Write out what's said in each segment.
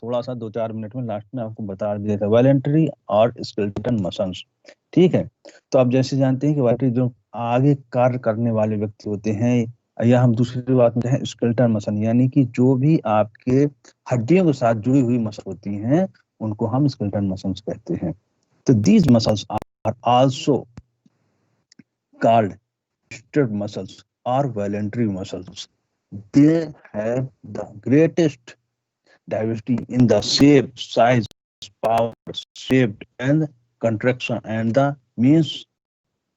थोड़ा सा 2-4 मिनट में लास्ट में आपको बता दिया था, वॉलेंटरी और स्केलेटन मसल्स। ठीक है, तो आप जैसे जानते हैं कि वॉलेंटरी जो आगे कार्य करने वाले व्यक्ति होते हैं, या हम दूसरी बात में कहें स्केलेटन मसल, यानी कि जो भी आपके हड्डियों के साथ जुड़ी हुई मसल होती हैं उनको हम स्केलेटन मसल्स कहते हैं। तो these muscles are also called twisted muscles or voluntary muscles. They have the greatest diversity in the shape, size, power, shape, and contraction, and the means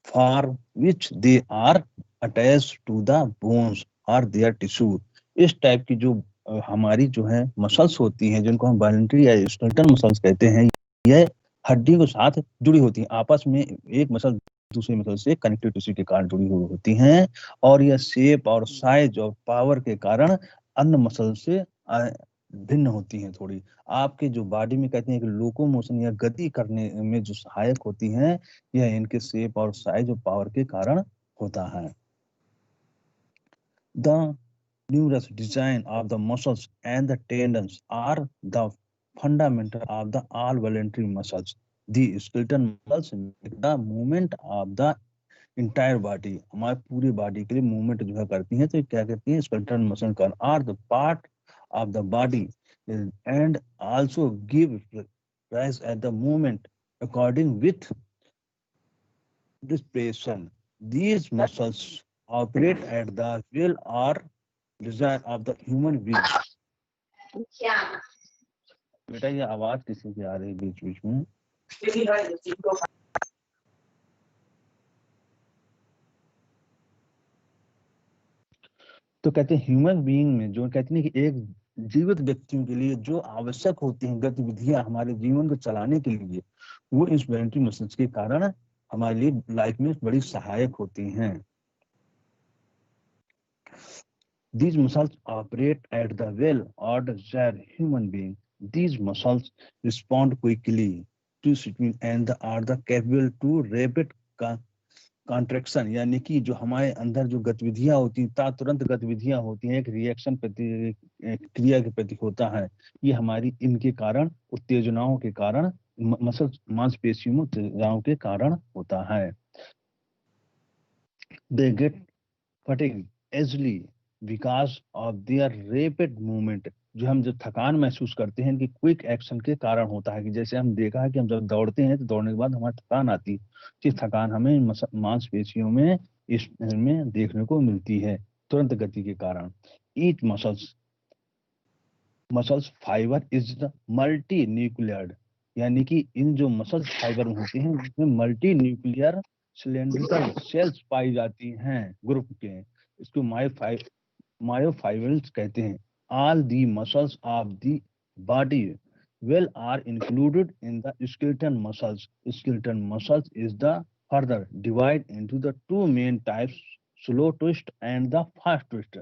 for which they are attached to the bones or their tissue. इस type की जो हमारी जो है muscles होती हैं, जिनको हम वॉलंटरी या स्केलेटल मसल्स कहते हैं, यह हड्डी के साथ जुड़ी होती हैं, आपस में एक मसल दूसरी मसल से कनेक्टिव टिश्यू के कारण जुड़ी हुई होती हैं, और यह शेप और साइज और पावर के कारण अन्य मसल से भिन्न होती हैं थोड़ी। आपके जो बॉडी में कहते हैं कि लोकोमोशन या गति करने में जो सहायक होती हैं, यह इनके शेप और साइज और पावर के कारण होता है। The numerous design of the muscles and the tendons are the fundamental of the all voluntary muscles. The skeleton muscles make the movement of the entire body. हमारे पूरे बॉडी के लिए मूवमेंट जो है करती हैं, तो क्या कहती हैं, skeleton muscle are the part of the body and also give rise at the movement according with displacement. These muscles operate at the will or desire of the human being. बेटा ये आवाज किसी की आ रही है बीच बीच में? तो कहते हैं ह्यूमन बीइंग में जो कहते हैं कि एक जीवित व्यक्तियों के लिए जो आवश्यक होती हैं गतिविधियां हमारे जीवन को चलाने के लिए, वो इस वॉलंटरी मसल्स के कारण हमारे लिए लाइफ में बड़ी सहायक होती हैं। These muscles operate at the will or desire human being. These muscles respond quickly to stimuli and are the capable to rapid contraction, यानी कि जो हमारे अंदर जो गतिविधियां होती हैं, तुरंत गतिविधियां होती हैं, एक रिएक्शन क्रिया के प्रति होता है, ये हमारी इनके कारण उत्तेजनाओं के कारण मसल मांसपेशियों में उत्तेजनाओं के कारण होता है। They get fatigued easily because of their rapid movement. जो हम जब थकान महसूस करते हैं कि क्विक एक्शन के कारण होता है, कि जैसे हम देखा है कि हम जब दौड़ते हैं तो दौड़ने के बाद हमारी थकान आती है, जिस थकान हमें मांसपेशियों में इसमें देखने को मिलती है तुरंत गति के कारण। Each muscles fibre is the multi nuclear, यानी कि इन जो मसल्स फाइबर होते हैं उसमें मल्टी न्यूक्लियर सिलेंड्रिकल सेल्स पाई जाती हैं ग्रुप के, इसको मायोफाइब्रिल्स कहते हैं। All the muscles of the body will are included in the skeleton muscles. Skeleton muscles is the further divide into the two main types, slow twist and the fast twist.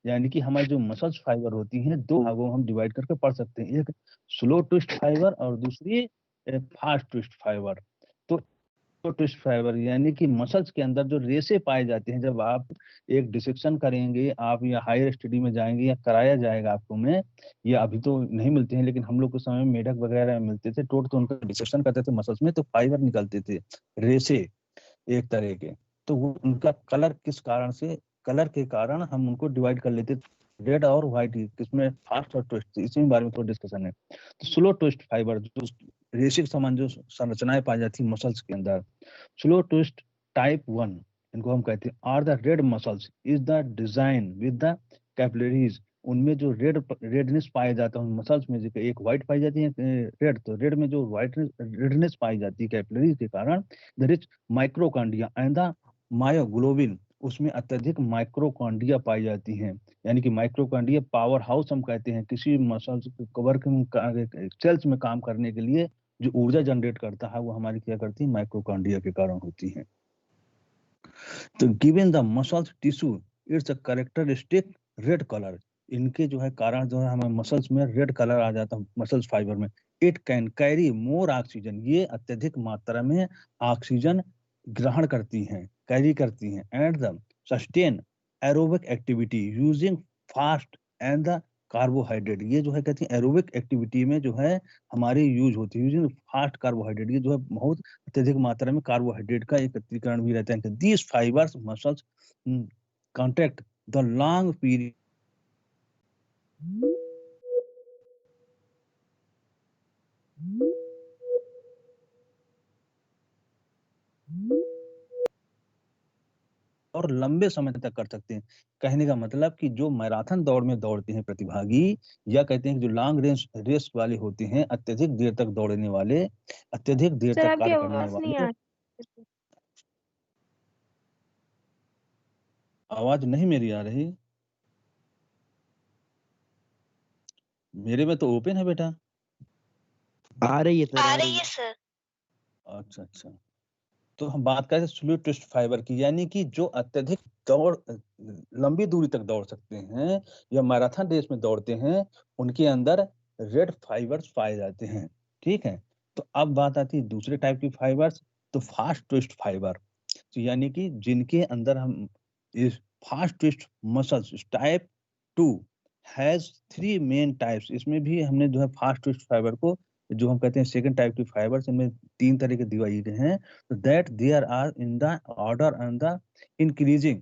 यानी कि हमारी जो muscles fibre होती हैं दो भागों हम divide करके पढ़ सकते हैं, एक स्लो ट्विस्ट फाइबर और दूसरी फास्ट ट्विस्ट फाइबर। तो ट्विस्ट फाइबर यानी कि मसल्स के अंदर जो रेसे पाए जाते हैं, जब आप एक डिसेक्शन करेंगे, आप या हायर स्टडी में जाएंगे या कराया जाएगा आपको में, ये अभी तो नहीं मिलते हैं लेकिन हम लोग के समय में मेढक वगैरह मिलते थे, तो उनका डिसेक्शन करते थे मसल्स में, तो फाइबर निकलते थे रेसे एक तरह के, तो वो उनका कलर किस कारण से, कलर के कारण हम उनको डिवाइड कर लेते, रेड और व्हाइट, किसमें फास्ट और ट्विस्ट, इसी बारे में थोड़ा डिस्कशन है। तो स्लो ट्विस्ट फाइबर जो रेसिक समान जो संरचनाएं पाई जाती है मसल्स के अंदर, स्लो ट्विस्ट टाइप 1 इनको हम कहते हैं, are the red muscles is the design with the capillaries. उनमें जो रेडनेस पाया जाता है मसल्स में, एक व्हाइट पाई जाती है रेड, तो रेड में जो व्हाइट रेडनेस पाई जाती है कैपिलरीज के कारण, the rich माइक्रोकॉन्ड्रिया and the myoglobin, उसमें अत्यधिक माइक्रोकॉन्ड्रिया पाई जाती हैं, यानी कि माइक्रोकॉन्ड्रिया पावर हाउस हम कहते हैं, किसी मसल्स सेल्स में काम करने के लिए जो ऊर्जा जनरेट करता है वो हमारी क्या करती है, माइक्रोकॉन्ड्रिया के कारण होती है। तो given the muscles tissue it's a characteristic red colour, इनके जो है कारण जो है हमें मसल्स में रेड कलर आ जाता है मसल्स फाइबर में। It can carry more oxygen, ये अत्यधिक मात्रा में ऑक्सीजन ग्रहण करती हैं, कैरी करती हैं, and the sustain aerobic activity using fast and the carbohydrate, ये जो है कहते हैं एरोबिक एक्टिविटी में जो है हमारी यूज होती है, यूजिंग फास्ट कार्बोहाइड्रेट, ये जो है बहुत अत्यधिक मात्रा में कार्बोहाइड्रेट का एकत्रीकरण भी रहता है। These fibres muscles contract the long period और लंबे समय तक कर सकते हैं। कहने का मतलब कि जो मैराथन दौड़ में दौड़ते हैं प्रतिभागी, या कहते हैं कि जो लॉन्ग रेंज रेस वाले होते हैं, अत्यधिक देर तक दौड़ने वाले, अत्यधिक देर सर तक आपकी कार्य करने आवाज नहीं आ वाले। रही। आवाज नहीं मेरी आ रही? मेरे में तो ओपन है बेटा। आ रही है सर, आ रही है सर। अच्छा अच्छा, तो हम बात करें स्लो ट्विस्ट फाइबर की, यानी कि जो अत्यधिक दौड़ लंबी दूरी तक दौड़ सकते हैं या मैराथन रेस में दौड़ते हैं, उनके अंदर रेड फाइबर्स पाए जाते हैं। ठीक है, तो अब बात आती है दूसरे टाइप की फाइबर्स, तो फास्ट ट्विस्ट फाइबर, तो यानी कि जिनके अंदर हम इस fast twist muscles type 2 has 3 main types, इसमें भी हमने जो है फास्ट ट्विस्ट फाइबर को, जो हम कहते हैं सेकंड टाइप की फाइबर्स, इनमें 3 तरह के डिवाइड हैं। तो that there are in the order and the increasing,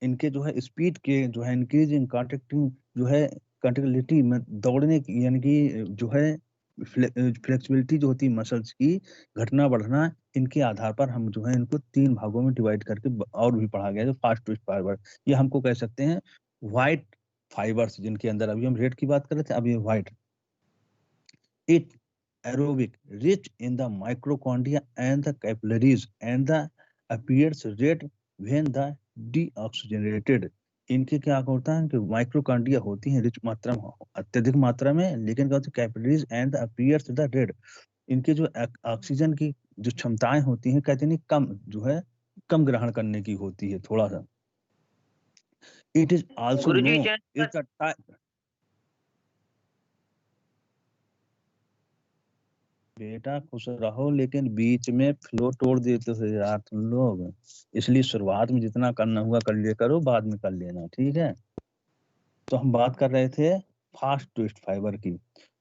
इनके जो है स्पीड के जो है इंक्रीजिंग कॉन्ट्रैक्टिंग जो है कंट्रेक्टिलिटी में दौड़ने की, यानी कि जो है फ्लेक्सिबिलिटी जो होती है मसल्स की, घटना बढ़ना, इनके आधार पर हम जो है इनको 3 भागों में डिवाइड करके और भी पढ़ा गया है, जो फास्ट ट्विस्ट फाइबर, ये हमको कह सकते हैं व्हाइट फाइबर्स, जिनके अंदर अभी हम रेड की बात कर रहे थे, अभी white. It aerobic, rich in the mitochondria and the capillaries, and the appears red when the deoxygenated। इनके क्या होता है कि माइक्रोकांडिया होती हैं रिच मात्रा में, अत्यधिक मात्रा में, लेकिन क्या होती है capillaries and appears the red, इनके जो ऑक्सीजन की जो क्षमताएं होती हैं, कहते हैं कम जो है कम ग्रहण करने की होती है थोड़ा सा। It is also known is the बेटा खुश रहो, लेकिन बीच में फ्लो तोड़ देते थे यार तुम लोग, इसलिए शुरुआत में जितना करना हुआ कर लिया करो, बाद में कर लेना, ठीक है। तो हम बात कर रहे थे फास्ट ट्विस्ट फाइबर की।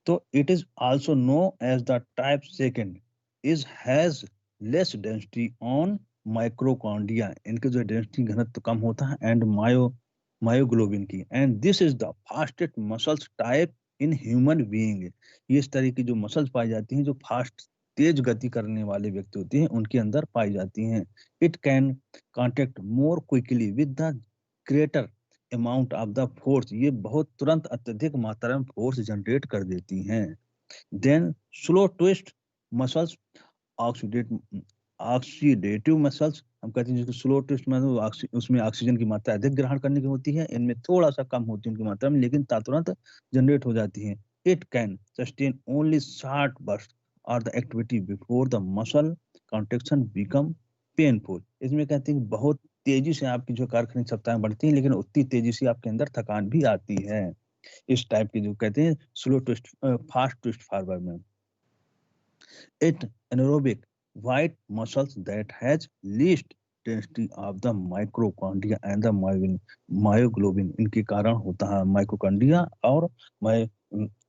तो it is also known as the type second is has less density on mitochondria, इनके जो डेंसिटी घनत्व कम होता है, एंड मायोग्लोबिन की, and this is the fastest muscles type in human being. ये इस तरह की जो मसल्स पाई जाती हैं, जो फास्ट तेज गति करने वाले व्यक्ति होते हैं, उनके अंदर पाई जाती हैं। It can contact more quickly with the greater amount of the force, ये बहुत तुरंत अत्यधिक मात्रा में फोर्स जनरेट कर देती हैं। Then slow twist muscles oxidate oxidative muscles, हम कहते हैं जिसको स्लो ट्विस्ट में उसमें ऑक्सीजन की मात्रा अधिक ग्रहण करने की होती है, इनमें थोड़ा सा कम होती है उनकी मात्रा में, लेकिन तुरंत जनरेट हो जाती है। It can sustain only short burst और the activity before the muscle contraction become painful. इसमें कहते हैं कि बहुत तेजी से आपकी जो कार्यक्षमता क्षमताएं बढ़ती हैं, लेकिन उतनी तेजी से आपके अंदर थकान भी आती है। इस टाइप की जो कहते हैं slow twist fast twist fibre में। It anaerobic white muscles that has least density of the mitochondria and the myoglobin, इनके कारण होता है माइक्रोकॉन्ड्रिया और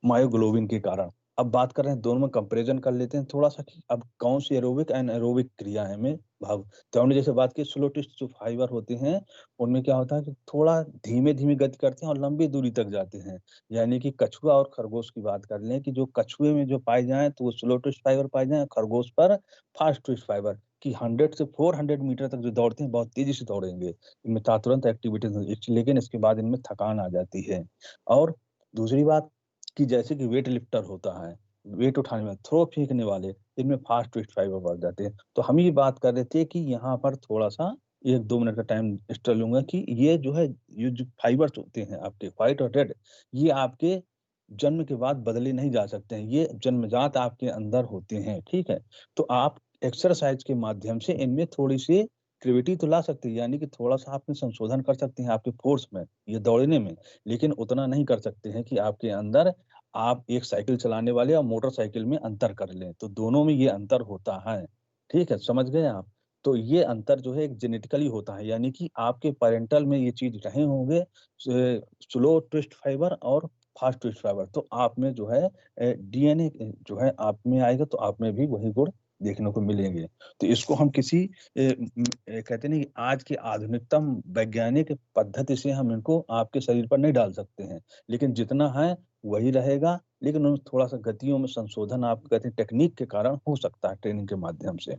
मायोग्लोबिन के कारण। अब बात कर रहे हैं दोनों में कंपैरिजन कर लेते हैं थोड़ा सा कि अब कौन सी एरोबिक एंड एरोबिक क्रियाएं में भाग। तो हमने जैसे बात की स्लो ट्विस्ट जो फाइबर होते हैं, उनमें क्या होता है कि थोड़ा धीमे धीमे गति करते हैं और लंबी दूरी तक जाते हैं। यानी कि कछुआ और खरगोश की बात कर लें कि जो कछुए में जो पाए जाए तो वो स्लो ट्विस्ट फाइबर पाए जाए, खरगोश पर फास्ट ट्विस्ट फाइबर कि 100 से 400 मीटर तक जो दौड़ते हैं बहुत तेजी से दौड़ेंगे, इनमें तुरंत एक्टिविटीज, लेकिन इसके बाद इनमें थकान आ जाती है। और दूसरी बात कि जैसे कि वेट लिफ्टर होता है, वेट उठाने में थ्रो फेंकने वाले, इनमें फास्ट ट्विस्ट फाइबर बढ़ जाते हैं। तो हम ये बात कर रहे थे कि यहाँ पर थोड़ा सा 1-2 मिनट का टाइम एक्स्ट्रा लूंगा कि ये जो है, ये जो फाइबर्स होते हैं आपके व्हाइट और रेड, ये आपके जन्म के बाद बदले नहीं जा सकते हैं, ये जन्मजात आपके अंदर होते हैं, ठीक है। तो आप एक्सरसाइज के माध्यम से इनमें थोड़ी सी क्रिएटिविटी तो ला सकते हैं, यानी कि थोड़ा सा आप में संशोधन कर सकते हैं आपके फोर्स में, ये दौड़ने में, लेकिन उतना नहीं कर सकते हैं कि आपके अंदर आप एक साइकिल चलाने वाले और मोटरसाइकिल में अंतर कर लें। तो दोनों में ये अंतर होता है, ठीक है, समझ गए आप। तो ये अंतर जो है एक जेनेटिकली होता है, यानी कि आपके पेरेंटल में ये चीज रहे होंगे, स्लो ट्विस्ट फाइबर और फास्ट ट्विस्ट फाइबर, तो आप में जो है डीएनए जो है आप में आएगा, तो आप में भी वही गुण देखने को मिलेंगे। तो इसको हम किसी कहते नहीं कि आज की आधुनिकतम वैज्ञानिक पद्धति से हम इनको आपके शरीर पर नहीं डाल सकते हैं, लेकिन जितना है वही रहेगा, लेकिन उनमें थोड़ा सा गतियों में संशोधन आप कहते हैं टेक्निक के कारण हो सकता है, ट्रेनिंग के माध्यम से।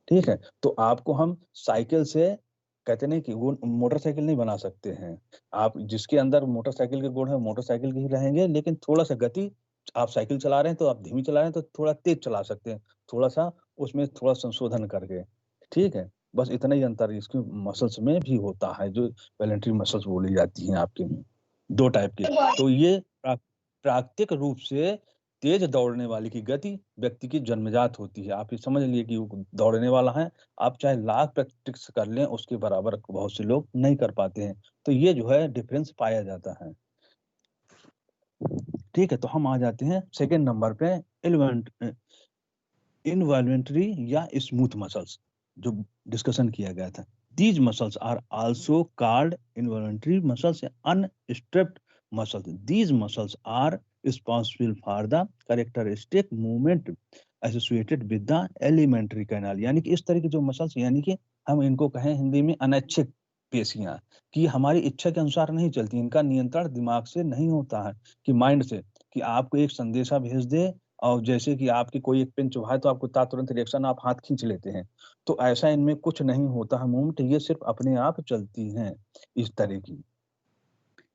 ठीक है, तो आपको हम साइकिल से कहते नहीं कि वो मोटरसाइकिल नहीं बना सकते हैं। आप जिसके अंदर मोटरसाइकिल के गुण है मोटरसाइकिल के ही रहेंगे, लेकिन थोड़ा सा गति, आप साइकिल चला रहे हैं तो आप धीमी चला रहे हैं तो थोड़ा तेज चला सकते हैं, थोड़ा सा उसमें थोड़ा संशोधन करके। ठीक है, बस इतना ही अंतर इसके मसल्स में भी होता है, जो वॉलंटरी मसल्स बोली जाती हैं आपके में, दो टाइप के। तो ये प्राकृतिक रूप से तेज दौड़ने वाले की गति व्यक्ति की जन्मजात होती है। आप ये समझ लिए कि वो दौड़ने वाला है, आप चाहे लाख प्रैक्टिस कर लें उसके बराबर बहुत से लोग नहीं कर पाते हैं। तो ये जो है डिफरेंस पाया जाता है। ठीक है, तो हम आ जाते हैं सेकेंड नंबर पे, इनवॉल्यूंटरी या स्मूथ मसल्स, जो डिस्कशन किया गया था। These muscles are also called involuntary muscles, unstriped muscles. These muscles are responsible for the characteristic movement associated with the alimentary canal, यानी कि इस तरह के जो मसल्स, यानी कि हम इनको कहें हिंदी में अनैच्छिक पेशियां, कि हमारी इच्छा के अनुसार नहीं चलती, इनका नियंत्रण दिमाग से नहीं होता है, कि माइंड से, कि आपको एक संदेशा भेज दे और जैसे कि आपकी कोई एक पेन चुभाए तो आपको तुरंत रिएक्शन, आप हाथ खींच लेते हैं। तो ऐसा इनमें कुछ नहीं होता है मूवमेंट, ये सिर्फ अपने आप चलती हैं इस तरह की।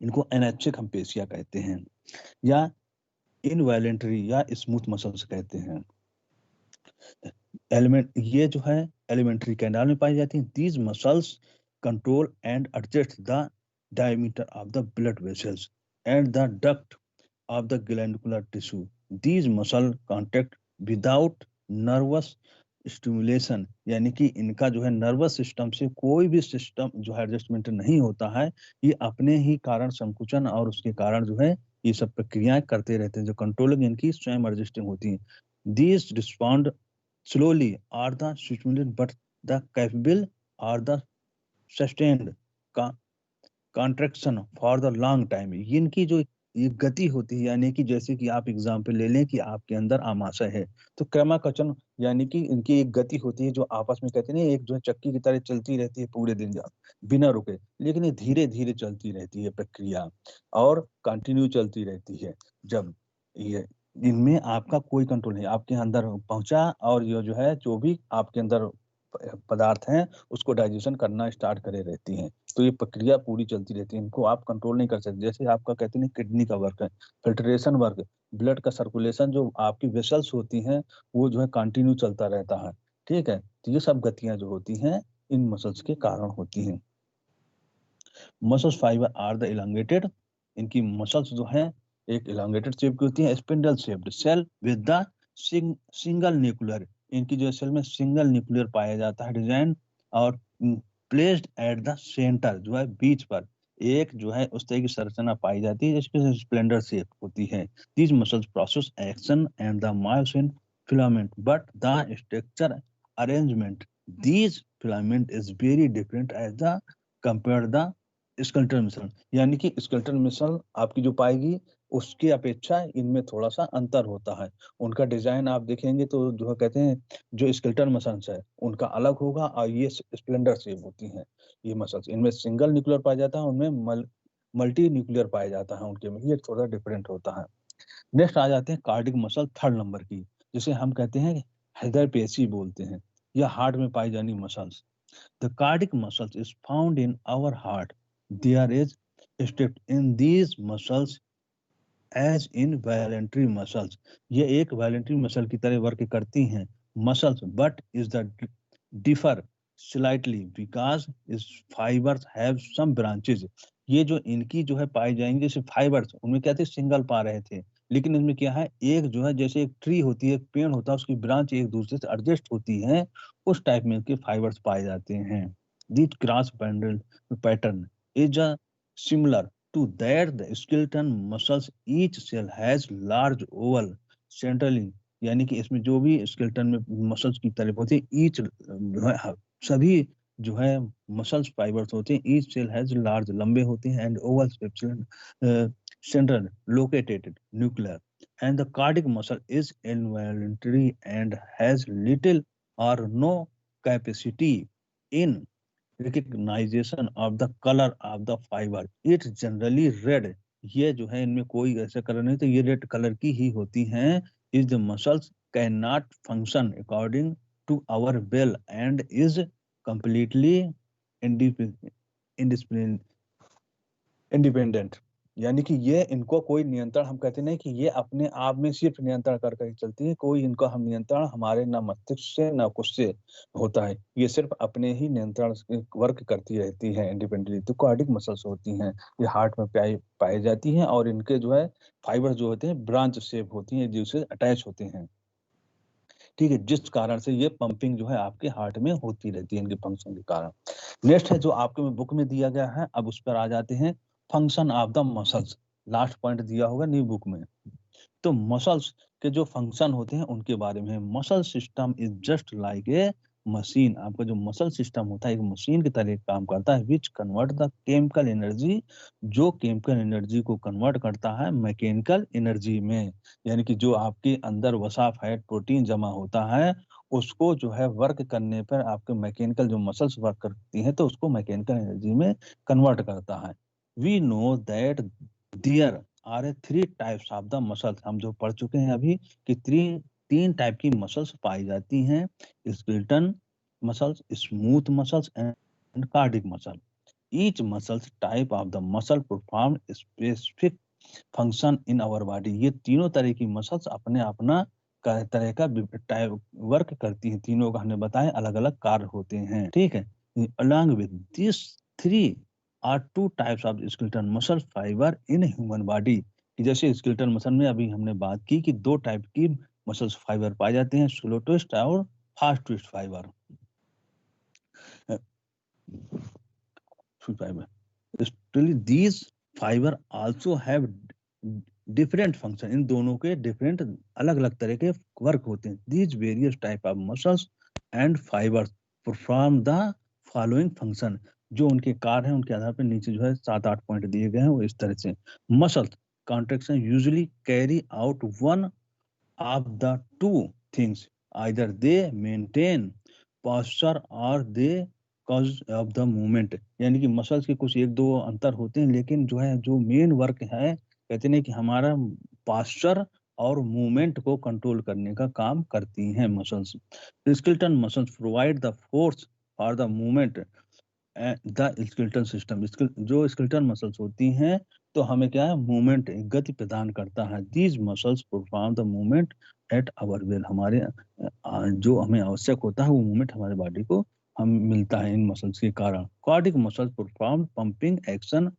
इनको अनैच्छिक हम पेशियां कहते हैं, या इनवॉलेंटरी या स्मूथ मसल्स कहते हैं। एलिमेंट ये जो है एलिमेंट्री कैनाल में पाई जाती हैं। These muscles control and adjust the diameter of the blood vessels and the duct of the glandular tissue. These muscle contact without nervous stimulation, यानी कि इनका जो है नर्वस सिस्टम से कोई भी सिस्टम जो है एडजस्टमेंट नहीं होता है, ये अपने ही कारण संकुचन और उसके कारण जो है ये सब प्रक्रियाएं करते रहते हैं, जो कंट्रोलिंग इनकी स्वयं एडजस्टिंग होती हैं। These respond slowly are the stimulated but the capable are the sustained contraction for the long time. इनकी जो ये गति होती है, यानी कि जैसे कि आप एग्जाम्पल ले लें कि आपके अंदर आमाशय है, तो क्रमाकचन यानी कि इनकी एक गति होती है जो आपस में कहते हैं एक जो है चक्की की तरह चलती रहती है पूरे दिन बिना रुके, लेकिन ये धीरे धीरे चलती रहती है प्रक्रिया और कंटिन्यू चलती रहती है। जब ये इनमें आपका कोई कंट्रोल नहीं, आपके अंदर पहुंचा और ये जो है जो भी आपके अंदर पदार्थ हैं उसको डाइजेशन करना स्टार्ट करे रहती हैं। तो ये प्रक्रिया पूरी चलती रहती है, इनको आप कंट्रोल नहीं कर सकते। जैसे आपका कहते हैं किडनी का वर्क है, फिल्ट्रेशन वर्क, ब्लड का सर्कुलेशन, जो आपकी वेसल्स होती हैं वो जो है कंटिन्यू चलता रहता है। ठीक है, तो ये सब गतियां जो होती हैं इन मसल्स के कारण होती हैं। Muscles fiber are the elongated, इनकी मसल्स जो है एक इलांगेटेड शेप की होती है, spindle shaped cell with the single nuclear, इनकी जो सेल में सिंगल न्यूक्लियर पाया जाता है, डिजाइन और प्लेस्ड एट द सेंटर, जो है बीच पर एक जो है उस तरह की संरचना पाई जाती है जिसकी स्प्लेंडर शेप होती है। These muscles process action and the myosin filament but the structure arrangement these filament is very different as the compare the skeletal muscle, यानी कि स्केलेटल मसल आपकी जो पाएगी उसकी अपेक्षा इनमें थोड़ा सा अंतर होता है। उनका डिजाइन आप देखेंगे तो जो कहते हैं जो स्केलेटल मसल्स है उनका अलग होगा और ये स्प्लेंडर शेप होती हैं ये मसल्स। इनमें सिंगल न्यूक्लियर पाया जाता है, उनमें मल्टी न्यूक्लियर पाया जाता है, उनके में ये थोड़ा डिफरेंट होता है। नेक्स्ट आ जाते हैं कार्डिक मसल थर्ड नंबर की, जिसे हम कहते हैं हृदय पेशी बोलते हैं, या हार्ट में पाई जानी muscles. The cardiac muscles is found in our heart. There is strict in these muscles as in voluntary muscles. ये एक voluntary muscle की तरह वर्क करती हैं muscles, but is the differ slightly because its fibers have some branches. ये जो इनकी जो है पाई जाएंगे जैसे फाइबर्स, उनमें क्या थे सिंगल पा रहे थे, लेकिन इनमें क्या है एक जो है जैसे एक ट्री होती है, एक पेड़ होता है, उसकी ब्रांच एक दूसरे से एडजस्ट होती है, उस टाइप में इनके फाइबर्स पाए जाते हैं। This cross bundle pattern is a similar to that the skeleton muscles each cell has large oval centrally, यानी कि इसमें जो भी स्केलेटन में मसल्स की तरफ होती है ईच सभी जो है मसल्स फाइबर्स होते हैं, ईच सेल हैज लार्ज, लंबे होते हैं, and oval central located nuclear, and the cardiac muscle is involuntary and has little or no capacity in recognisation of the colour of the fibre, it's generally red. ये जो है इनमें कोई ऐसा colour नहीं, तो ये रेड कलर की ही होती हैं। Is the muscles can not function according to our will and is completely independent, यानी कि ये इनको कोई नियंत्रण, हम कहते नहीं कि ये अपने आप में सिर्फ नियंत्रण करके ही चलती है, कोई इनको हम नियंत्रण हमारे ना मस्तिष्क से ना कुछ से होता है, ये सिर्फ अपने ही नियंत्रण वर्क करती रहती है इंडिपेंडेंटली। तो कार्डिक मसल्स होती हैं, ये हार्ट में पाई जाती हैं, और इनके जो है फाइबर जो होते हैं ब्रांच शेप होती हैं, जिससे अटैच होते हैं, ठीक है, जिस कारण से ये पंपिंग जो है आपके हार्ट में होती रहती है इनके फंक्शन के कारण। नेक्स्ट है जो आपके में बुक में दिया गया है, अब उस पर आ जाते हैं, function of the muscles, last point दिया होगा न्यू बुक में। तो मसल्स के जो फंक्शन होते हैं उनके बारे में, muscle system is just like a machine, आपका जो मसल सिस्टम होता है एक मशीन की तरह काम करता है, which convert the chemical energy, जो केमिकल एनर्जी को कन्वर्ट करता है मैकेनिकल एनर्जी में, यानी कि जो आपके अंदर वसा फैट प्रोटीन जमा होता है उसको जो है वर्क करने पर आपके मैकेनिकल जो मसल्स वर्क करती हैं तो उसको मैकेनिकल एनर्जी में कन्वर्ट करता है। We know that there are three types of the muscles, हम जो पढ़ चुके हैं अभी कि तीन टाइप की मसल्स पाई जाती हैं, skeleton muscles, smooth muscles and cardiac muscle. Each muscles type of the muscle perform specific function in our body, ये तीनों तरह की मसल्स अपने अपना तरह का वर्क करती हैं, तीनों का हमने बताया अलग अलग कार्य होते हैं, ठीक है। Along with this three are two types of skeletal muscle fiber in human body, जैसे स्केलेटल मसल में अभी हमने बात की कि दो टाइप की मसल्स फाइबर पाए जाते हैं, स्लो ट्विस्ट और fast twist fibre. these fiber also have different function, इन दोनों के डिफरेंट अलग अलग तरह के वर्क होते हैं। these various type of muscles and fibers perform the following function, जो उनके कार्य हैं उनके आधार पर नीचे जो है 7-8 पॉइंट दिए गए हैं वो इस तरह से। Muscle contraction usually carry out one of the two things, either they maintain posture or they cause of the movement, यानी कि मसल्स के कुछ एक दो अंतर होते हैं, लेकिन जो है जो मेन वर्क है कहते हैं कि हमारा पास्चर और मूवमेंट को कंट्रोल करने का काम करती हैं muscles. Skeleton muscles provide the force for the movement, the skeletal system, जो स्केलेटल मसल्स होती हैं तो हमें क्या है मूवमेंट गति प्रदान करता है। These muscles perform the movement at our will, हमारे जो हमें आवश्यक होता है वो मूवमेंट हमारे बॉडी को हम मिलता है इन मसल्स के कारण। Cardiac muscles perform pumping action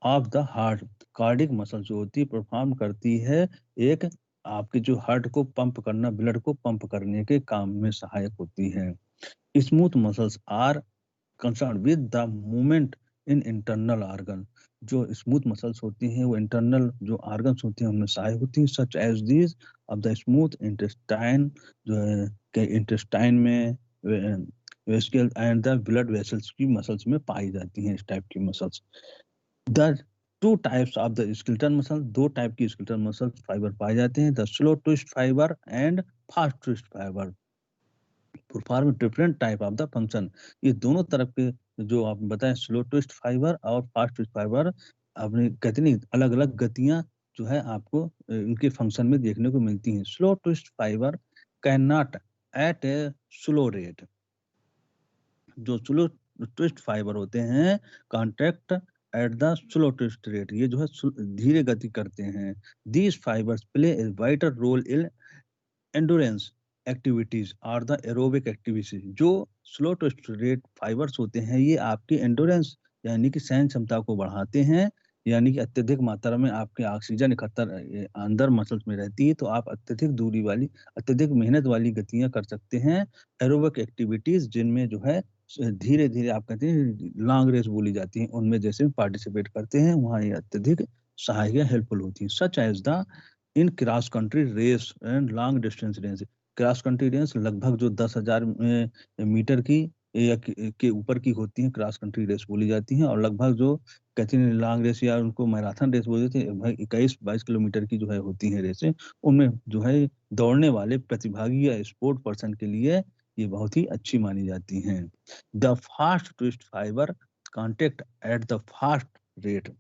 of the heart, cardiac muscle जो होती है परफॉर्म करती है एक आपके जो हार्ट को पंप करना, ब्लड को पंप करने के काम में सहायक होती है। Smooth muscles are concern with the movement in internal organ, जो स्मूथ मसल्स होती हैं वो इंटरनल जो ऑर्गन्स होती हैं उनमें सहायक होती हैं, such as these of the smooth intestine, जो है के इंटेस्टाइन में vesicle and the blood vessels की मसल्स में पाई जाती हैं इस टाइप की muscles. The two types of the skeletal muscle, दो टाइप की स्केलेटल मसल फाइबर पाए जाते हैं, the slow twist fiber and fast twist fiber perform different type of the function. ये दोनों तरफ के जो आप बताएं स्लो ट्विस्ट फाइबर और फास्ट ट्विस्ट फाइबर, आपने कहते नहीं अलग अलग गतियां जो है आपको इनके फंक्शन में देखने को मिलती हैं। Slow twist fibre can not at a slow rate, जो स्लो ट्विस्ट फाइबर होते हैं contract at the slow twist rate, ये जो है धीरे गति करते हैं। These fibres play a vital role in endurance activities और द एरोबिक एक्टिविटीज, जो स्लो ट्विस्ट रेट फाइबर्स होते हैं ये आपकी एंडोरेंस यानी कि सहन क्षमता को बढ़ाते हैं, यानी कि अत्यधिक मात्रा में आपके ऑक्सीजन इकट्ठा अंदर मसल्स में रहती है तो आप अत्यधिक दूरी वाली अत्यधिक मेहनत वाली गतियां कर सकते हैं। एरोबिक एक्टिविटीज जिनमें जो है धीरे धीरे आप कहते हैं लॉन्ग रेस बोली जाती है उनमें जैसे पार्टिसिपेट करते हैं वहाँ ये अत्यधिक सहायक हेल्पफुल होती है। Such as the in cross country race and long distance race, cross country race लगभग जो 10,000 मीटर की या के ऊपर की होती हैं, क्रॉस कंट्री रेस बोली जाती हैं। और लगभग जो कहते हैं लॉन्ग रेस या उनको मैराथन रेस बोलते थे, भाई 21-22 किलोमीटर की जो है होती है रेसें, उनमें जो है दौड़ने वाले प्रतिभागी या स्पोर्ट पर्सन के लिए ये बहुत ही अच्छी मानी जाती हैं। The fast twist fibre contact at the fast rate,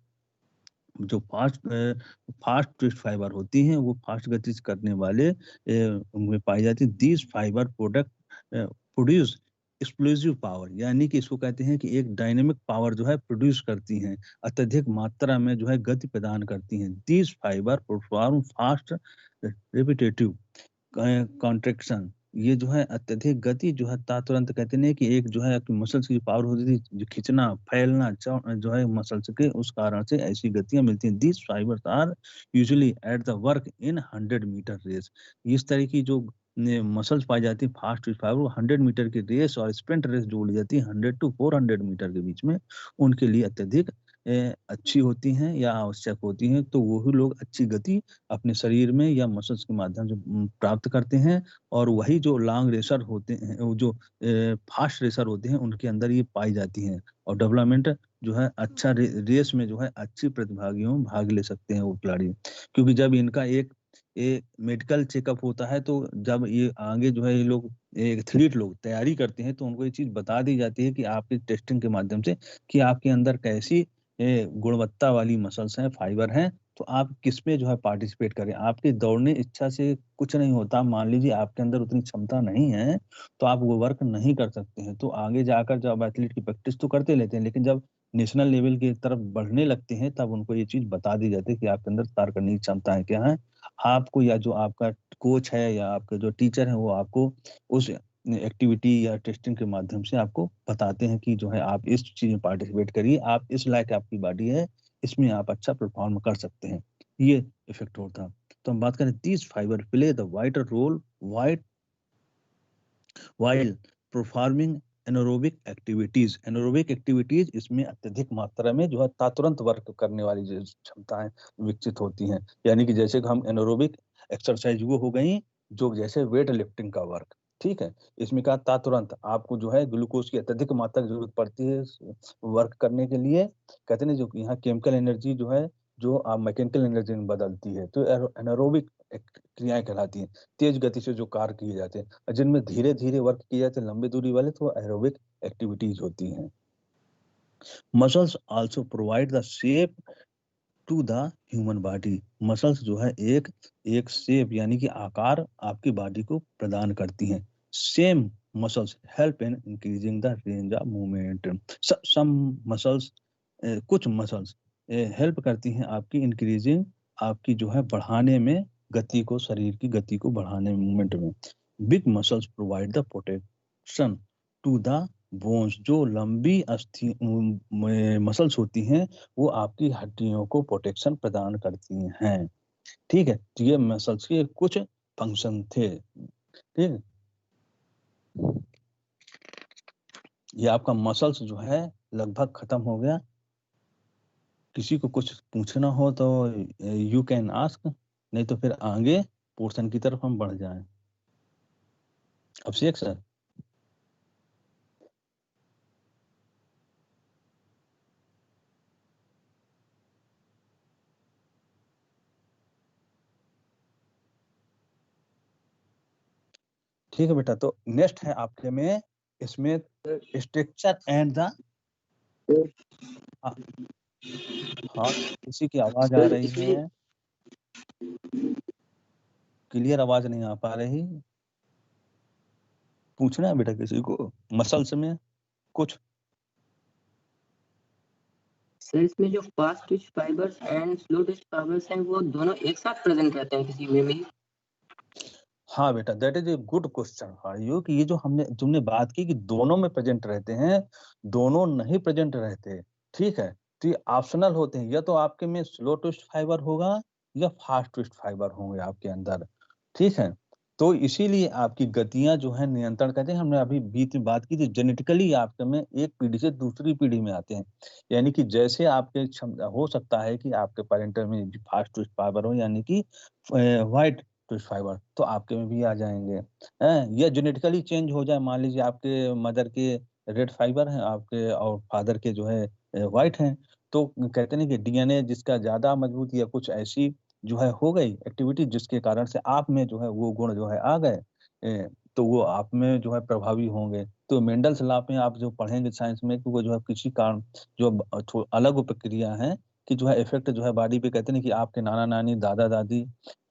जो फास्ट ट्विस्ट फाइबर होती हैं वो फास्ट गति से करने वाले उनमें पाई जाती है। These fibre product produce explosive power, यानी कि इसको कहते हैं कि एक डायनेमिक पावर जो है प्रोड्यूस करती हैं, अत्यधिक मात्रा में जो है गति प्रदान करती हैं। These fibre perform fast repetitive contraction, ये जो है अत्यधिक गति जो है तुरंत कहते हैं कि एक जो है आपकी मसल्स की पावर होती थी, जो खींचना फैलना जो है मसल्स के, उस कारण से ऐसी गतियां मिलती हैं। This fibers are usually at the work in 100 meter race, इस तरह की जो मसल्स पाई जाती है फास्ट फाइबर, वो 100 मीटर की रेस और स्प्रिंट रेस जो बोली जाती है 100 to 400 मीटर के बीच में, उनके लिए अत्यधिक अच्छी होती हैं या आवश्यक होती हैं। तो वही लोग अच्छी गति अपने शरीर में या मसल्स के माध्यम से प्राप्त करते हैं, और वही जो लॉन्ग रेसर होते हैं, वो जो फास्ट रेसर होते हैं, उनके अंदर ये पाई जाती हैं। और डेवलपमेंट जो है अच्छा रेस में जो है अच्छी प्रतिभागियों भाग ले सकते हैं वो खिलाड़ी, क्योंकि जब इनका एक मेडिकल चेकअप होता है, तो जब ये आगे जो है ये लोग एथलीट लोग तैयारी करते हैं, तो उनको ये चीज बता दी जाती है कि आपकी टेस्टिंग के माध्यम से कि आपके अंदर कैसी गुणवत्ता वाली मसल्स हैं, फाइबर हैं, तो आप किस पे जो है पार्टिसिपेट करें। आपकी दौड़ने इच्छा से कुछ नहीं होता, मान लीजिए आपके अंदर उतनी क्षमता नहीं है, तो आप वो वर्क नहीं कर सकते हैं। तो आगे जाकर जब एथलीट की प्रैक्टिस तो करते लेते हैं, लेकिन जब नेशनल लेवल की तरफ बढ़ने लगते हैं, तब उनको ये चीज बता दी जाती है कि आपके अंदर कार्य करने की क्षमताएं क्या है। आपको या जो आपका कोच है या आपके जो टीचर है, वो आपको उस एक्टिविटी या टेस्टिंग के माध्यम से आपको बताते हैं कि जो है आप इस चीज में पार्टिसिपेट करिए, आप इस लायक आपकी बॉडी है, इसमें आप अच्छा परफॉर्म कर सकते हैं। ये इफेक्ट होता। तो हम बात करें, these fibre play the vital role while performing anaerobic activities. Anaerobic activities, इसमें अत्यधिक मात्रा में जो है तुरंत वर्क करने वाली जो क्षमताएं विकसित होती हैं। यानी कि जैसे कि हम एनारोबिक एक्सरसाइज वो हो गई जो जैसे वेट लिफ्टिंग का वर्क, ठीक है। इसमें क्या तुरंत आपको जो है ग्लूकोज की अत्यधिक मात्रा की जरूरत पड़ती है वर्क करने के लिए, कहते हैं जो यहाँ केमिकल एनर्जी जो है जो आप मैकेनिकल एनर्जी में बदलती है, तो एनारोबिक क्रियाएं कहलाती हैं। तेज गति से जो कार्य किए जाते हैं, और जिनमें धीरे धीरे वर्क किए जाते हैं लंबी दूरी वाले, तो एरोबिक एक्टिविटीज होती हैं। Muscles also provide the shape to the human body. Muscles जो है एक शेप यानी कि आकार आपकी बॉडी को प्रदान करती हैं। Same muscles help in increasing the range of movement. Some muscles, कुछ मसल्स हेल्प करती हैं आपकी इंक्रीजिंग, आपकी जो है बढ़ाने में गति को, शरीर की गति को बढ़ाने में, मूवमेंट में। Big muscles provide the protection to the bones. जो लंबी अस्थि मसल्स होती हैं, वो आपकी हड्डियों को प्रोटेक्शन प्रदान करती हैं। ठीक है, तो ये मसल्स के कुछ फंक्शन थे। ठीक है, ये आपका मसल्स जो है लगभग खत्म हो गया। किसी को कुछ पूछना हो तो यू कैन आस्क, नहीं तो फिर आगे पोर्शन की तरफ हम बढ़ जाएं। अभिषेक सर। ठीक है बेटा, तो नेक्स्ट है आपके में इसमें स्ट्रक्चर एंड द, हाँ किसी की आवाज आ रही है, क्लियर आवाज नहीं आ पा रही। पूछना है बेटा किसी को मसल्स में कुछ। सर इसमें जो fast Twitch fibres and slow Twitch fibres हैं वो दोनों एक साथ प्रेजेंट रहते हैं किसी में भी? हाँ बेटा, that is a good question for you, कि ये जो तुमने बात की कि दोनों में प्रेजेंट रहते हैं, दोनों नहीं प्रेजेंट रहते। ठीक है, तो ये ऑप्शनल होते हैं, या तो आपके में स्लो ट्विस्ट फाइबर होगा या फास्ट ट्विस्ट फाइबर होंगे आपके अंदर। ठीक है, तो इसीलिए आपकी गतियां जो है नियंत्रण करते हैं। हमने अभी बीच में बात की थी, जेनेटिकली आपके में एक पीढ़ी से दूसरी पीढ़ी में आते हैं। यानी कि जैसे आपके क्षमता हो सकता है कि आपके पेरेंटल में फास्ट ट्विस्ट फाइबर हो, यानी कि व्हाइट ट्विस्ट फाइबर, तो आपके में भी आ जाएंगे। या जेनेटिकली चेंज हो जाए, मान लीजिए आपके मदर के रेड फाइबर हैं आपके और फादर के जो है व्हाइट हैं, तो कहते हैं कि डीएनए जिसका ज्यादा मजबूत या कुछ ऐसी जो है हो गई एक्टिविटी जिसके कारण से आप में जो है वो गुण जो है आ गए, तो वो आप में जो है प्रभावी होंगे। तो मेंडल्स लॉ में आप जो पढ़ेंगे साइंस में कि वो जो है किसी कारण जो अलग प्रक्रिया है कि जो है इफेक्ट जो है बॉडी पे, कहते हैं कि आपके नाना नानी दादा दादी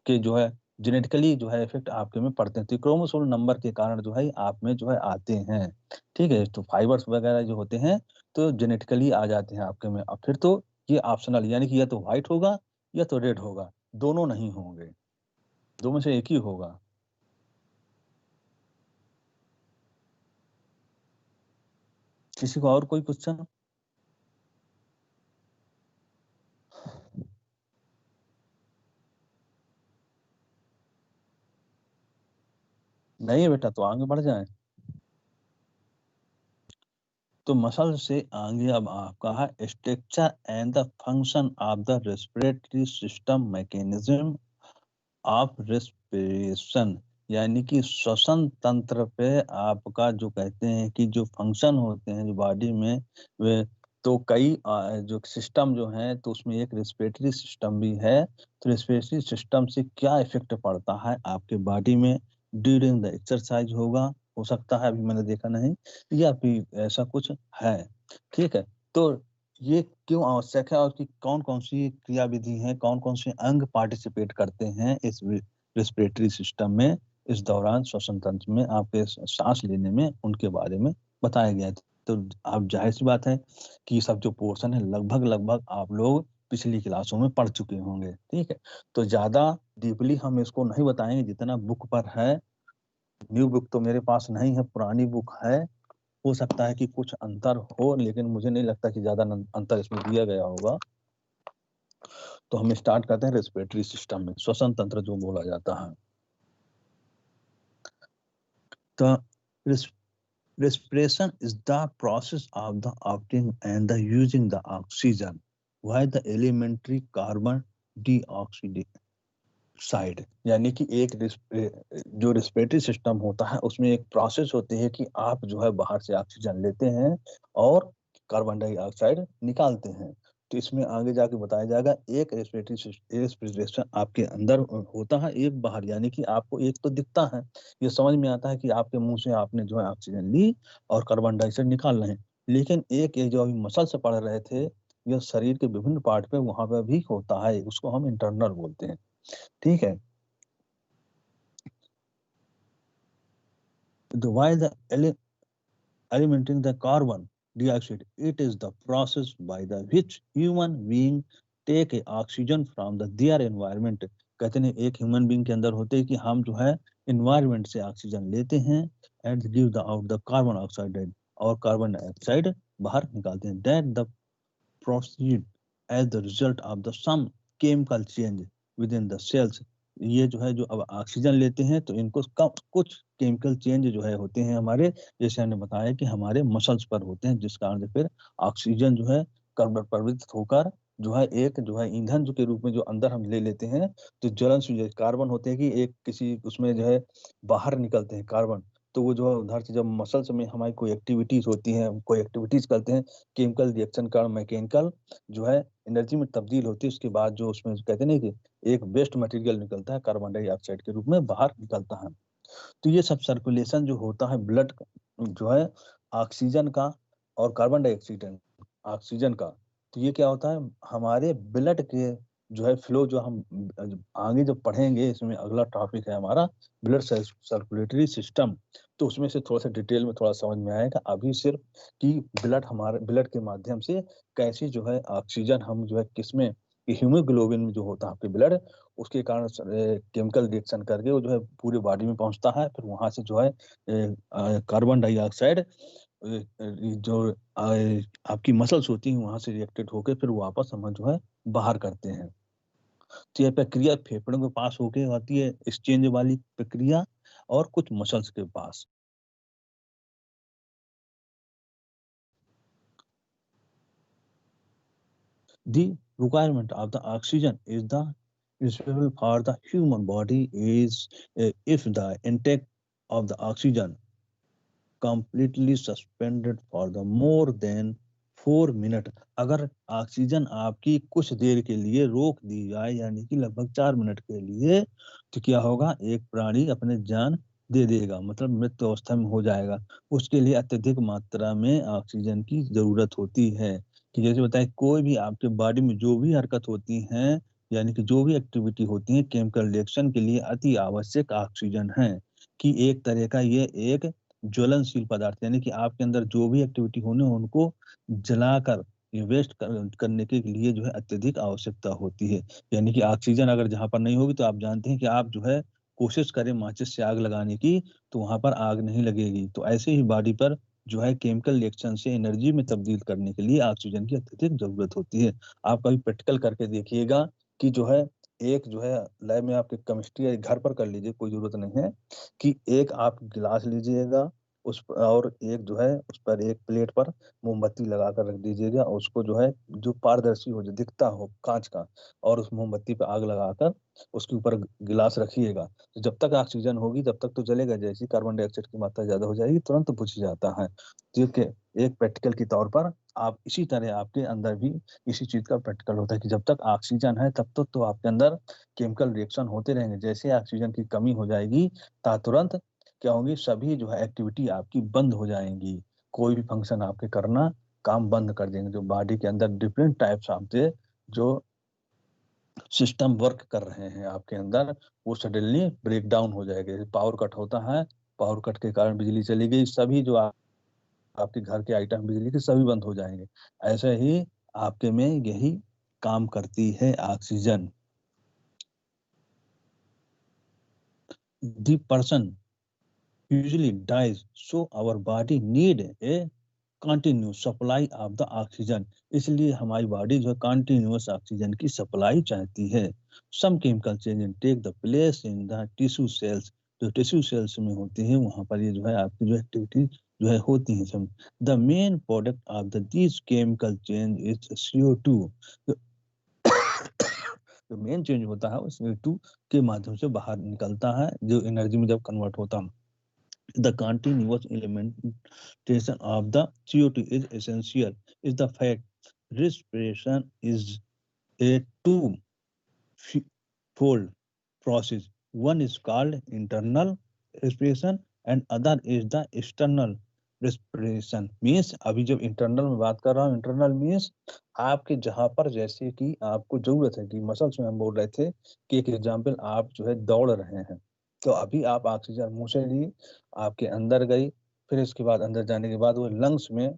के जो है जेनेटिकली जो है इफेक्ट आपके में पड़ते हैं, तो क्रोमोसोम नंबर के कारण जो है आप में जो है आते हैं। ठीक है, तो फाइबर्स वगैरह जो होते हैं तो जेनेटिकली आ जाते हैं आपके में। अब फिर तो ये ऑप्शनल, यानी कि या तो व्हाइट होगा या तो रेड होगा, दोनों नहीं होंगे, दो में से एक ही होगा। किसी को और कोई क्वेश्चन? नहीं है बेटा, तो आगे बढ़ जाए। तो मसल से आगे अब आपका है structure and the function of the respiratory system mechanism of respiration, यानी कि श्वसन तंत्र पे आपका जो कहते हैं कि जो फंक्शन होते हैं जो बॉडी में वे, तो कई जो सिस्टम जो है तो उसमें एक रेस्पिरेटरी सिस्टम भी है। तो रेस्पिरेटरी सिस्टम से क्या इफेक्ट पड़ता है आपके बॉडी में ड्यूरिंग द एक्सरसाइज होगा, हो सकता है, अभी मैंने देखा नहीं, या फिर ऐसा कुछ है। ठीक है, तो ये क्यों आवश्यक है और कि कौन कौन सी क्रियाविधि हैं, कौन कौन से अंग पार्टिसिपेट करते हैं इस रेस्पिरेटरी सिस्टम में, इस दौरान श्वसन तंत्र में आपके सांस लेने में, उनके बारे में बताया गया है। तो आप जाहिर सी बात है कि सब जो पोर्शन है लगभग लगभग आप लोग पिछली क्लासों में पढ़ चुके होंगे। ठीक है, तो ज्यादा डीपली हम इसको नहीं बताएंगे, जितना बुक पर है। न्यू बुक तो मेरे पास नहीं है, पुरानी बुक है, हो सकता है कि कुछ अंतर हो, लेकिन मुझे नहीं लगता कि ज्यादा अंतर इसमें दिया गया होगा। तो हम स्टार्ट करते हैं रेस्पिरेटरी सिस्टम में, श्वसन तंत्र जो बोला जाता है। तो respiration is the process of the obtaining and the using the oxygen while the elementary carbon dioxide, यानी कि एक जो रेस्पिरेटरी सिस्टम होता है उसमें एक प्रोसेस होती है कि आप जो है बाहर से ऑक्सीजन लेते हैं और कार्बन डाइऑक्साइड निकालते हैं। तो इसमें आगे जाके बताया जाएगा, एक रेस्पिरेशन आपके अंदर होता है, एक बाहर, यानी कि आपको एक तो दिखता है, ये समझ में आता है कि आपके मुंह से आपने जो है ऑक्सीजन ली और कार्बन डाइऑक्साइड निकाल रहे हैं, लेकिन एक ये जो अभी मसल से पढ़ रहे थे, यह शरीर के विभिन्न पार्ट पे वहां पे भी होता है, उसको हम इंटरनल बोलते हैं। ठीक है, while the eliminating the carbon dioxide, it is the process by the which human being take a oxygen from the their environment। कहते हैं एक ह्यूमन बीइंग के अंदर होते हैं कि हम जो है एनवायरनमेंट से ऑक्सीजन लेते हैं and give the out the carbon oxide, और कार्बन डाइऑक्साइड बाहर निकालते हैं। That the proceed as the result of the some chemical change within the cells। ये जो है जो अब ऑक्सीजन लेते हैं तो इनको कुछ केमिकल चेंज जो है होते हैं हमारे, जैसे हमने बताया कि हमारे मसल्स पर होते हैं, जिस कारण से फिर ऑक्सीजन जो है कार्बन परिवर्तित होकर जो है एक जो है ईंधन जो के रूप में जो अंदर हम ले लेते हैं। तो ज्वलन कार्बन होते हैं कि एक किसी उसमें जो है बाहर निकलते हैं कार्बन, तो वो जो है उधर से जब मसल्स में हमारी कोई एक्टिविटीज होती हैं, कोई एक्टिविटीज करते हैं, केमिकल रिएक्शन का मैकेनिकल जो है एनर्जी में तब्दील होती है, उसके बाद जो उसमें कहते हैं कि एक वेस्ट मटेरियल निकलता है कार्बन डाइऑक्साइड के रूप में बाहर निकलता है। तो ये सब सर्कुलेशन जो होता है ब्लड जो है ऑक्सीजन का और कार्बन डाइऑक्साइड ऑक्सीजन का, तो ये क्या होता है हमारे ब्लड के जो है फ्लो, जो हम आगे जब पढ़ेंगे, इसमें अगला टॉपिक है हमारा ब्लड सर्कुलेटरी सिस्टम, तो उसमें से थोड़ा सा डिटेल में थोड़ा समझ में आएगा। अभी सिर्फ कि ब्लड, हमारे ब्लड के माध्यम से कैसे जो है ऑक्सीजन हम जो है किसमें, हीमोग्लोबिन में जो होता है आपके ब्लड, उसके कारण केमिकल रिएक्शन करके वो जो है पूरी बॉडी में पहुंचता है, फिर वहां से जो है कार्बन डाइऑक्साइड जो आपकी मसल्स होती हैं वहां से रिएक्टेड होकर फिर वापस हम जो है बाहर करते हैं। तो यह प्रक्रिया फेफड़ों के पास होके आती है, एक्सचेंज वाली प्रक्रिया, और कुछ मसल्स के पास। The requirement of the oxygen is the responsible for the human body is if the intake of the oxygen completely suspended for the more than 4 minute, अगर ऑक्सीजन आपकी कुछ देर के लिए रोक दी जाए यानी कि लगभग 4 मिनट के लिए, तो क्या होगा, एक प्राणी अपने जान दे देगा, मतलब मृत्यु अवस्था में हो जाएगा। उसके लिए अत्यधिक मात्रा में ऑक्सीजन की जरूरत होती है। कि जैसे बताए, कोई भी आपके बॉडी में जो भी हरकत होती है यानी कि जो भी एक्टिविटी होती है केमिकल रिएक्शन के लिए अति आवश्यक ऑक्सीजन है। कि एक तरह का ये एक ज्वलनशील पदार्थ, यानी कि आपके अंदर जो भी एक्टिविटी होने उनको जलाकर वेस्ट करने के लिए जो है अत्यधिक आवश्यकता होती है। यानी कि ऑक्सीजन अगर जहां पर नहीं होगी तो आप जानते हैं कि आप जो है कोशिश करें माचिस से आग लगाने की तो वहां पर आग नहीं लगेगी। तो ऐसे ही बॉडी पर जो है केमिकल रिएक्शन से एनर्जी में तब्दील करने के लिए ऑक्सीजन की अत्यधिक जरूरत होती है। आप कभी प्रैक्टिकल करके देखिएगा कि जो है एक जो है लैब में आपके केमिस्ट्री या घर पर कर लीजिए, कोई जरूरत नहीं है कि एक आप गिलास लीजिएगा और एक जो है उस पर एक प्लेट पर मोमबत्ती लगाकर रख दीजिएगा, और उसको जो है जो पारदर्शी हो, जो दिखता हो कांच का, और उस मोमबत्ती पे आग लगाकर उसके ऊपर गिलास रखिएगा। तो जब तक ऑक्सीजन होगी तब तक तो जलेगा, जैसे कार्बन डाइऑक्साइड की मात्रा ज्यादा हो जाएगी तुरंत बुझ जाता है। ठीक है, एक प्रैक्टिकल के तौर पर आप इसी तरह आपके अंदर भी इसी चीज का प्रैक्टिकल होता है कि जब तक ऑक्सीजन है तब तक तो आपके अंदर केमिकल रिएक्शन होते रहेंगे। जैसे ऑक्सीजन की कमी हो जाएगी तुरंत क्या होगी, सभी जो है एक्टिविटी आपकी बंद हो जाएंगी, कोई भी फंक्शन आपके करना काम बंद कर देंगे। जो बॉडी के अंदर डिफरेंट टाइप्स आपके जो सिस्टम वर्क कर रहे हैं आपके अंदर, वो सडनली ब्रेक डाउन हो जाएगा। पावर कट होता है, पावर कट के कारण बिजली चली गई, सभी जो आपके घर के आइटम बिजली के सभी बंद हो जाएंगे। ऐसे ही आपके में यही काम करती है oxygen. The person usually dies, so our body need a continuous supply of the oxygen। इसलिए हमारी बॉडी जो है कंटिन्यूअस ऑक्सीजन की सप्लाई चाहती है। some chemical changes take the place in the tissue cells। जो टिश्यू सेल्स में होती है वहां पर ये जो है आपकी जो एक्टिविटी जो है होती है सब। the main product of these chemical change is CO2। जो मेन चेंज होता है वो CO2 के माध्यम से बाहर निकलता है, जो एनर्जी में जब कन्वर्ट होता है। The continuous elimination of the CO2 is essential is the fact respiration is a two-fold process. One is called internal respiration and other is the external respiration। Means अभी जब इंटरनल में बात कर रहा हूँ, इंटरनल मीन्स आपके जहां पर जैसे कि आपको जरूरत है कि मसल्स में हम बोल रहे थे कि एक एग्जांपल आप जो है दौड़ रहे हैं, तो अभी आप ऑक्सीजन मुंह से ली, आपके अंदर गई, फिर इसके बाद अंदर जाने के बाद वो लंग्स में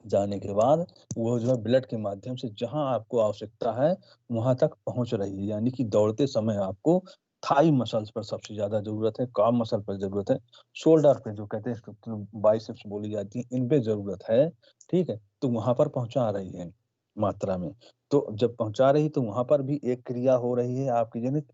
जाने के बाद वो जो है ब्लड के माध्यम से जहां आपको आवश्यकता है वहां तक पहुंच रही है। यानी कि दौड़ते समय आपको थाई मसल्स पर सबसे ज्यादा जरूरत है, कॉम मसल पर जरूरत है, शोल्डर पे जो कहते हैं बाइसेप्स बोली जाती है इन पे जरूरत है। ठीक है, तो वहां पर पहुंचा रही है मात्रा में। तो जब पहुंचा रही तो वहां पर भी एक क्रिया हो रही है आपकी, जनित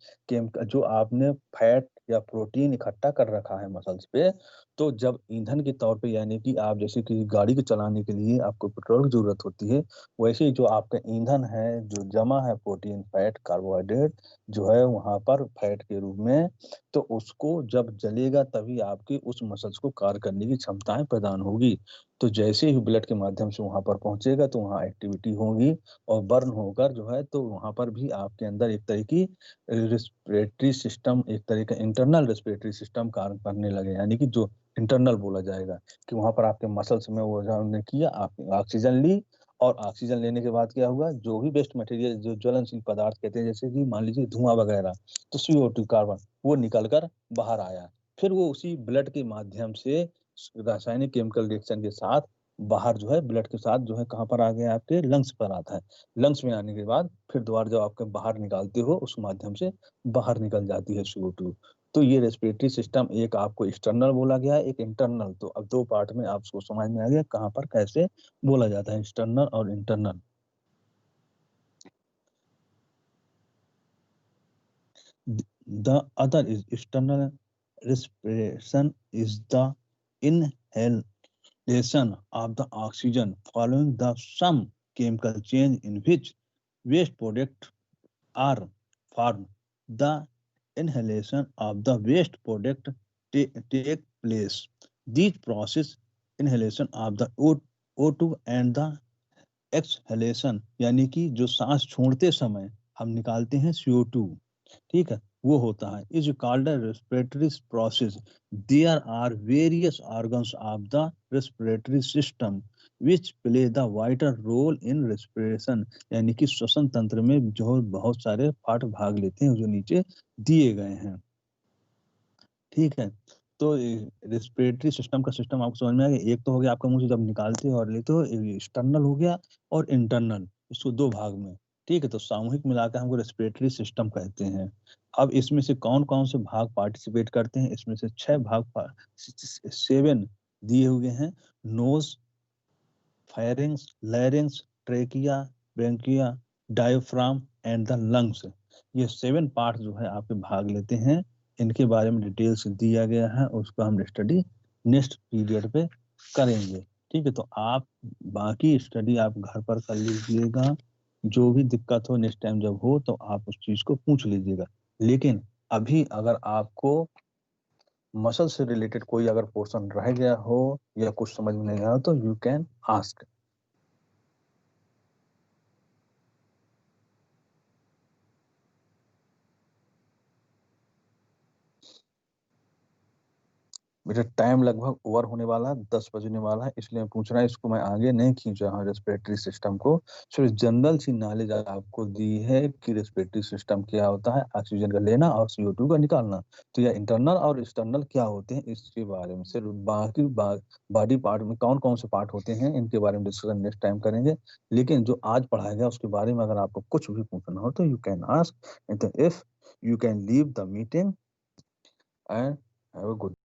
जो आपने फैट या प्रोटीन इकट्ठा कर रखा है मसल्स पे, तो जब ईंधन के तौर पे यानी कि आप जैसे कि गाड़ी को चलाने के लिए आपको पेट्रोल की जरूरत होती है, वैसे ही जो आपका ईंधन है जो जमा है प्रोटीन फैट कार्बोहाइड्रेट जो है वहां पर फैट के रूप में, तो उसको जब जलेगा तभी आपकी उस मसल्स को कार्य करने की क्षमताएं प्रदान होगी। तो जैसे ही ब्लड के माध्यम से वहां पर पहुंचेगा तो वहां एक्टिविटी होगी और बर्न होकर जो है तो वहां पर भी आपके अंदर एक तरह की रेस्पिरेटरी सिस्टम, एक तरह का इंटरनल रेस्पिरेटरी सिस्टम कार्य करने लगे। यानी कि जो इंटरनल बोला जाएगा कि वहां पर आपके मसल्स में वो हमने किया, आपने ऑक्सीजन ली, और ऑक्सीजन लेने के बाद क्या हुआ, जो भी वेस्ट मटेरियल जो ज्वलनशील पदार्थ कहते हैं जैसे कि मान लीजिए धुआं वगैरह, तो CO2 कार्बन वो निकल कर बाहर आया, फिर वो उसी ब्लड के माध्यम से रासायनिक केमिकल रिएक्शन के साथ बाहर जो है ब्लड के साथ जो है कहाँ पर आ गया, आपके लंग्स पर आता है। लंग्स में आने के बाद फिर दोबारा जब आपके बाहर निकालते हो उस माध्यम से बाहर निकल जाती है CO2। तो ये रेस्पिरेटरी सिस्टम एक आपको एक्सटर्नल बोला गया है, एक इंटरनल। तो अब दो पार्ट में आपको समझ में आ गया कहाँ पर कैसे बोला जाता है एक्सटर्नल और internal. The other is external respiration is the inhalation of the oxygen following the some chemical change in which waste products are formed. The inhalation of the waste product take place. These process inhalation of the O2 and the exhalation, यानी कि जो सांस छोड़ते समय हम निकालते हैं CO2, ठीक है, वो होता है, is called a respiratory process. There are various organs of the respiratory system which play the vital role in respiration, यानी कि श्वसन तंत्र में जो बहुत सारे पार्ट भाग लेते हैं जो नीचे दिए गए हैं, ठीक है। तो रेस्पिरेटरी सिस्टम का सिस्टम आपको समझ में आ गया। एक तो हो गया आपका मुंह से जब निकालते हो और लेते हो, एक्सटर्नल हो गया और इंटरनल, इसको दो भाग में, ठीक है। तो सामूहिक मिलाकर हमको रेस्पिरेटरी सिस्टम कहते हैं। अब इसमें से कौन कौन से भाग पार्टिसिपेट करते हैं, इसमें से 6 भाग 7 दिए हुए हैं। Nose, pharynx, larynx, trachea, bronchia, diaphragm and the lungs, ये 7 पार्ट जो है आपके भाग लेते हैं। इनके बारे में डिटेल्स दिया गया है, उसको हम स्टडी नेक्स्ट पीरियड पे करेंगे, ठीक है। तो आप बाकी स्टडी आप घर पर कर लीजिएगा, जो भी दिक्कत हो नेक्स्ट टाइम जब हो तो आप उस चीज को पूछ लीजिएगा। लेकिन अभी अगर आपको मसल से रिलेटेड कोई अगर पोर्शन रह गया हो या कुछ समझ में नहीं आया तो यू कैन आस्क। मेरा टाइम लगभग ओवर होने वाला है, 10 बजने वाला है, इसलिए मैं पूछ रहा हूँ, इसको मैं आगे नहीं खींच रहा हूँ रेस्पिरेटरी सिस्टम को। सिर्फ जनरल सी नॉलेज आपको दी है कि रेस्पिरेटरी सिस्टम क्या होता है, ऑक्सीजन का लेना और CO2 का निकालना। तो यह इंटरनल और एक्सटर्नल क्या होते हैं इसके बारे में, सिर्फ बाकी बॉडी पार्ट में कौन कौन से पार्ट होते हैं इनके बारे में डिस्कशन नेक्स्ट टाइम करेंगे। लेकिन जो आज पढ़ाया गया उसके बारे में अगर आपको कुछ भी पूछना हो तो you can ask, if you can leave the meeting and have a good